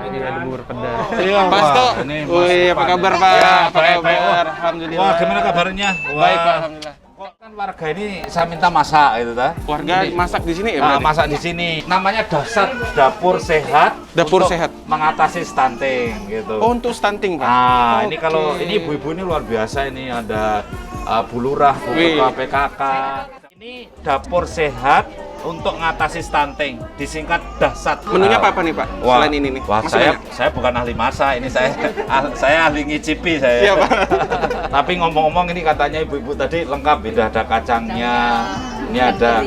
ini ada bubur pedas. Iya, Pak Sto. ini Wih, apa kabar Pak? Ya, Apa baik, baik. kabar? Alhamdulillah. Wah, gimana kabarnya? Baik Pak, alhamdulillah. Kok kan warga ini saya minta masak gitu ta? Warga masak di sini ya? Nah, berarti? masak di sini. Namanya Dasar Dapur Sehat. Dapur untuk Sehat. mengatasi stunting gitu. Oh, untuk stunting Pak? Nah, ini Oke. kalau ini ibu-ibu ini luar biasa, ini ada Bu Lurah, Bu Wih. Ketua PKK. Ini Dapur Sehat untuk mengatasi stunting, disingkat Dasar. Menunya apa nih Pak? Wah, Selain ini nih. wah Masih banyak? saya bukan ahli masak, ini saya ahli ngicipi saya. Siapa? Tapi ngomong-ngomong ini katanya ibu-ibu tadi lengkap, ini ada kacangnya, ini ada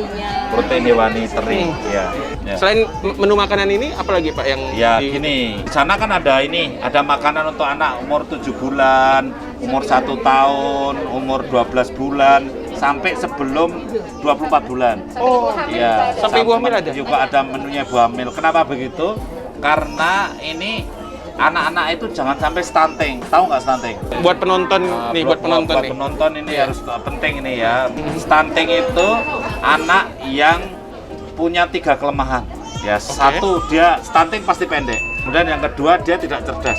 protein hewani teri, ya. Ya. Selain menu makanan ini, apa lagi Pak yang Ya gini, di sana kan ada ini, ada makanan untuk anak umur 7 bulan, umur 1 tahun, umur 12 bulan, sampai sebelum 24 bulan. Oh, Ya, sampai ibu hamil ada? Juga ada menunya ibu hamil. Kenapa begitu? Karena ini anak-anak itu jangan sampai stunting. Tahu nggak stunting? buat penonton nih, buat penonton buat nih. penonton ini Iya. harus penting ini ya. Stunting itu anak yang punya 3 kelemahan. Ya, satu dia stunting pasti pendek. Kemudian yang kedua dia tidak cerdas.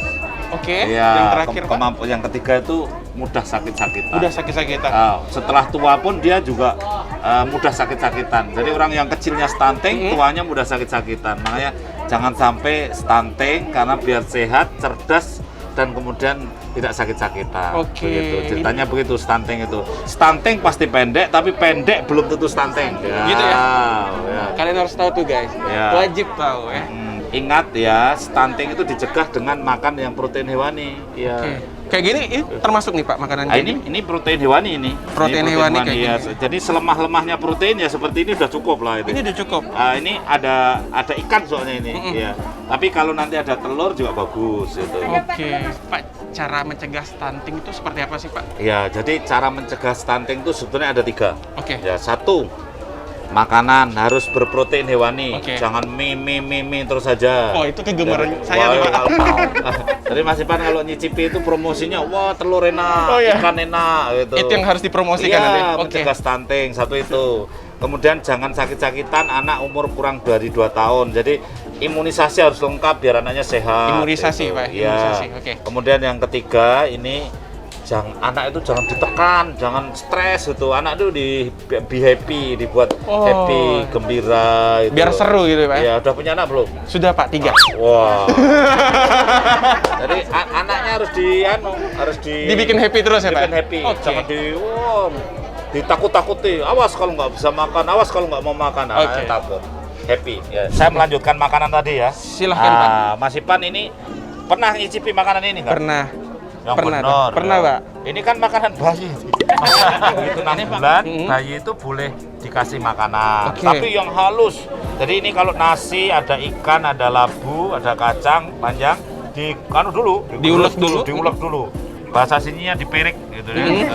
Oke, Ya, yang terakhir Pak, yang ketiga itu mudah sakit-sakitan. udah sakit-sakitan. Setelah tua pun dia juga mudah sakit-sakitan. Jadi orang yang kecilnya stunting, tuanya mudah sakit-sakitan. Makanya jangan sampai stunting karena biar sehat, cerdas, dan kemudian tidak sakit-sakitan. Oke. Begitu. Ceritanya begitu stunting itu. Stunting pasti pendek, tapi pendek belum tentu stunting. Gitu ya? Ya. Kalian harus tahu tuh guys, Ya. wajib tahu ya. Ingat ya, stunting itu dicegah dengan makan yang protein hewani. Ya. Oke. Kayak gini ini termasuk nih Pak makanan Ah, kayak gini? ini protein hewani ini. Protein hewani kayak ya. gini. Jadi selemah-lemahnya protein ya seperti ini udah cukup lah itu. Ini udah cukup. Ini ada ikan soalnya ini. Ya. Tapi kalau nanti ada telur juga bagus itu. Oke, Pak, cara mencegah stunting itu seperti apa sih Pak? Ya, jadi cara mencegah stunting itu sebetulnya ada 3. Oke. Ya, 1, makanan harus berprotein hewani. Oke. Jangan mie terus saja. Oh, itu kegemaran Jadi, saya tuh, Pak. Jadi Mas Ipan kalau nyicipi itu promosinya, wah telur enak, Oh, iya. ikan enak gitu. Itu yang harus dipromosikan Iya, nanti. Oke. mencegah stunting, satu itu. Kemudian jangan sakit-sakitan anak umur kurang dari 2 tahun. Jadi imunisasi harus lengkap biar anaknya sehat. Imunisasi, gitu. Pak. Iya. Imunisasi, oke. Kemudian yang ketiga ini anak itu jangan ditekan, jangan stres gitu. Anak itu be happy, dibuat Oh. happy, gembira gitu. Biar seru gitu Pak. Iya, udah punya anak belum? Sudah Pak, 3. Wah. Jadi anaknya harus Dibikin happy terus ya Pak? dibikin happy. Oke. Jangan ditakut-takuti. Awas kalau nggak bisa makan, awas kalau nggak mau makan. Anaknya Oke. takut. Happy. Ya, saya melanjutkan makanan tadi ya. Silahkan Pak. Mas Ipan ini pernah ngicipi makanan ini nggak? Pernah. Yang Pernah, benar, Pak. Pernah, ya. Pak. Ini kan makanan bayi. Begitu 6 bulan, Mhm. bayi itu boleh dikasih makanan. Oke. Tapi yang halus. Jadi ini kalau nasi, ada ikan, ada labu, ada kacang panjang, Diulek dulu. diulek dulu. Bahasa sininya diperek gitu ya. Mhm.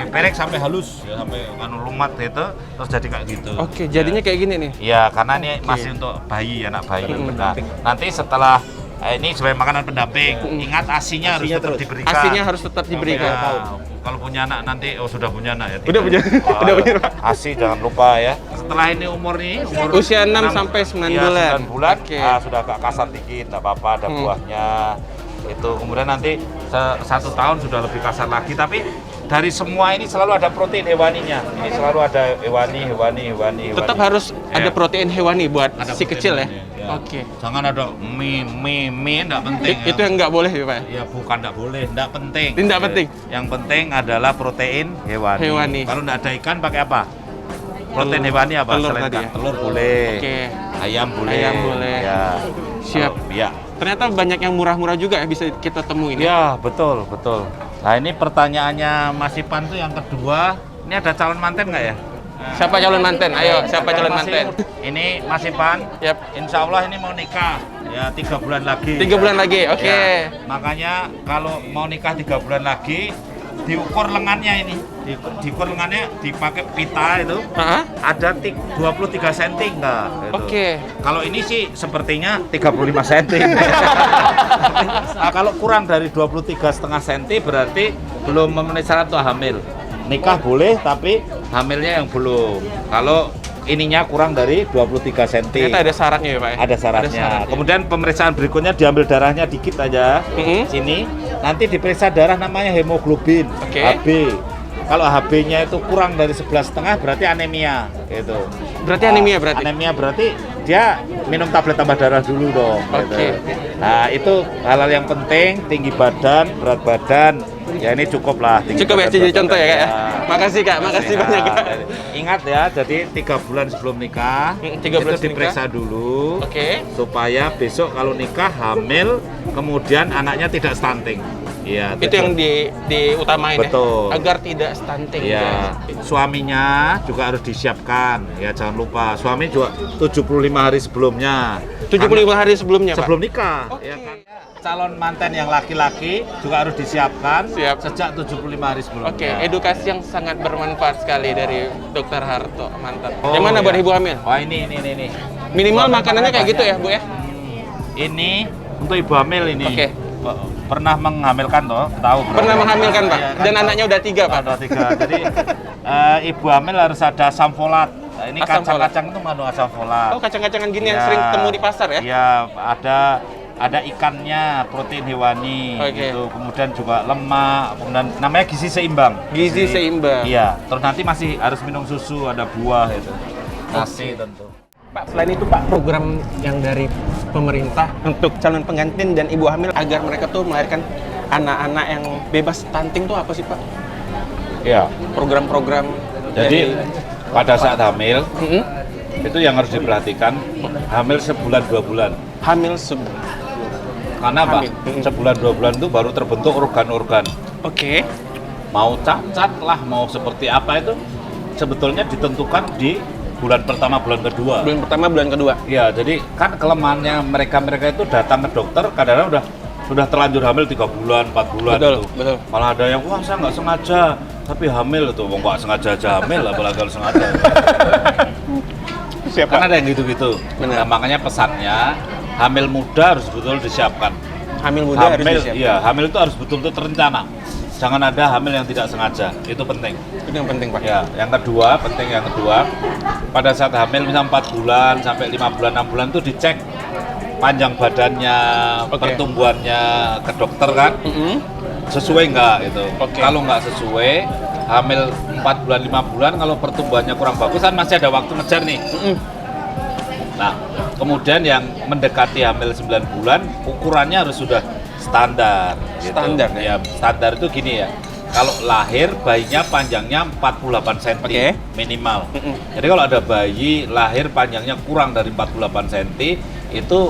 Diperek sampai halus ya, sampai lumat gitu, terus jadi kayak gitu. Oke, jadinya kayak gini nih. Ya, karena ini Oke. masih untuk bayi, anak bayi. Mhm. Nah, nanti setelah ini sebagai makanan pendamping, ingat asinya harus tetap diberikan. Asinya harus tetap diberikan. Ya, kalau punya anak nanti, sudah punya anak ya. Udah punya, udah punya, Pak. Asi jangan lupa ya. Setelah ini umur Usia 6 sampai 9 bulan. 9 bulan, Oke. sudah agak kasar dikit, nggak apa-apa, ada buahnya. Itu kemudian nanti 1 tahun sudah lebih kasar lagi, tapi dari semua ini selalu ada protein hewaninya. Ini selalu ada hewani. Tetap harus ada Ya. protein hewani buat Ada si protein kecil ya. hewani, ya. Oke. Jangan ada mie enggak penting. Itu yang nggak boleh ya Pak? Ya bukan enggak boleh, enggak penting. Tidak penting. Yang penting adalah protein hewani. Hewani. Kalau enggak ada ikan pakai apa? Protein hewani apa? Telur Selain tadi ikan. ya? Telur boleh. Oke. Ayam boleh. Ayam boleh. Ya. Siap. Ya. Ternyata banyak yang murah-murah juga ya bisa kita temuin. Ya, betul. Nah, ini pertanyaannya Mas Ipan tuh yang kedua. Ini ada calon manten nggak ya? Siapa calon manten? Ayo, siapa calon Masih- manten? Ini Mas Ipan. Yap. Insya Allah ini mau nikah. Ya, 3 bulan lagi. 3 bulan lagi, oke. Ya, makanya kalau mau nikah 3 bulan lagi, diukur lengannya ini. Diukur lengannya, dipakai pita itu. Hah? Ada 23 cm enggak? Gitu. Oke. Kalau ini sih sepertinya 35 cm. Nah, kalau kurang dari 23,5 cm berarti belum memenuhi syarat untuk hamil. Nikah boleh tapi hamilnya yang belum. Kalau ininya kurang dari 23 cm. Ternyata ada syaratnya ya Pak ya? Ada syaratnya. Kemudian pemeriksaan berikutnya diambil darahnya dikit aja. Sini. Nanti diperiksa darah namanya hemoglobin, HB. Kalau HB-nya itu kurang dari 11,5 berarti anemia gitu. Berarti anemia berarti? Anemia berarti dia minum tablet tambah darah dulu dong. Gitu. Nah, itu hal-hal yang penting, tinggi badan, berat badan. Ya ini cukup lah. Cukup ya jadi contoh ya Kak ya. Makasih Kak, makasih banyak Kak. Ingat ya, jadi 3 bulan sebelum nikah 3 bulan itu diperiksa dulu. Supaya besok kalau nikah hamil kemudian anaknya tidak stunting. Iya, itu yang diutamain. Betul. Ya, agar tidak stunting. Iya. Suaminya juga harus disiapkan. Ya jangan lupa, suami juga 75 hari sebelumnya. 75 hari sebelumnya, Pak? Sebelum nikah. Ya kan? Calon manten yang laki-laki juga harus disiapkan sejak 75 hari sebelumnya. Edukasi yang sangat bermanfaat sekali dari Dokter Harto, mantap. Yang mana buat ibu hamil? Oh ini. Minimal makanannya kayak gitu ya, Bu ya? Ini untuk ibu hamil ini. Pernah menghamilkan toh? Tahu? Pernah menghamilkan Pak. Ya, dan anaknya udah 3 Pak. Udah 3. Jadi ibu hamil harus ada asam folat. Nah, ini kacang-kacang itu mengandung asam folat. Oh, kacang-kacangan gini yang sering temu di pasar ya? Iya, ada ikannya, protein hewani gitu. Kemudian juga lemak, kemudian namanya gizi seimbang. Gizi seimbang. Iya, terus nanti masih harus minum susu, ada buah itu. Nasi tentu. Pak, selain itu Pak, program yang dari pemerintah untuk calon pengantin dan ibu hamil agar mereka tuh melahirkan anak-anak yang bebas stunting tuh apa sih Pak? Iya. Program-program. Jadi pada saat hamil itu yang harus diperhatikan, hamil sebulan 2 bulan. Hamil sebulan. Karena Pak, sebulan 2 bulan itu baru terbentuk organ-organ. Mau cacat lah, mau seperti apa itu sebetulnya ditentukan di bulan pertama, bulan kedua. Bulan pertama, bulan kedua. Iya, jadi kan kelemahannya mereka itu datang ke dokter kadang-kadang sudah terlanjur hamil 3 bulan, 4 bulan. Betul. Malah ada yang wah saya nggak sengaja tapi hamil itu, nggak sengaja aja hamil apalagi kalau sengaja. Kan ada yang gitu-gitu. Nah, makanya pesannya hamil muda harus betul disiapkan. Hamil muda harus disiapkan. Iya, hamil itu harus betul-betul terencana. Jangan ada hamil yang tidak sengaja, itu penting. Itu yang penting Pak. Ya, yang kedua, pada saat hamil misal 4 bulan sampai 5 bulan, 6 bulan itu dicek panjang badannya, pertumbuhannya ke dokter kan, sesuai nggak gitu. Kalau nggak sesuai, hamil 4 bulan, 5 bulan, kalau pertumbuhannya kurang bagus kan masih ada waktu ngejar nih. Nah, kemudian yang mendekati hamil 9 bulan, ukurannya harus sudah standar. Gitu. Standar ya? Standar itu gini ya. Kalau lahir bayinya panjangnya 48 cm minimal. Jadi kalau ada bayi lahir panjangnya kurang dari 48 cm itu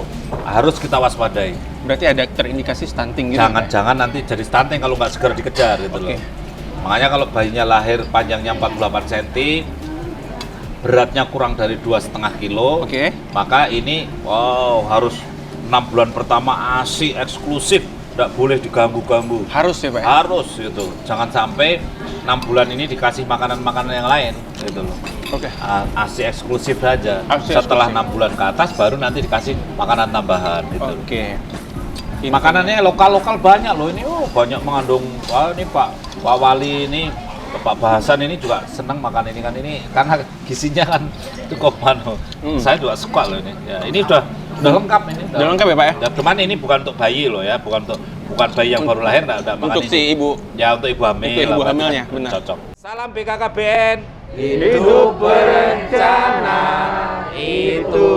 harus kita waspadai. Berarti ada terindikasi stunting gitu. Jangan nanti jadi stunting kalau nggak segera dikejar gitu loh. Makanya kalau bayinya lahir panjangnya 48 cm, beratnya kurang dari 2,5 kilo, maka ini harus 6 bulan pertama ASI eksklusif, tidak boleh diganggu-ganggu. Harus ya Pak? Harus gitu. Jangan sampai 6 bulan ini dikasih makanan-makanan yang lain gitu loh. ASI eksklusif saja. Setelah 6 bulan ke atas baru nanti dikasih makanan tambahan gitu. Makanannya lokal-lokal banyak loh ini. Banyak mengandung. Ini Pak Wali ini, Pak Bahasan ini juga senang makan ini kan, ini karena gizinya kan cukup saya juga suka loh ini. Ya, ini udah lengkap ini. Udah lengkap ya Pak ya? Cuman ini bukan untuk bayi loh ya, bukan bayi yang baru lahir enggak makan untuk ini. Si ibu. Ya untuk ibu hamil. Untuk ibu hamilnya, benar. Cocok. Salam BKKBN. Hidup berencana itu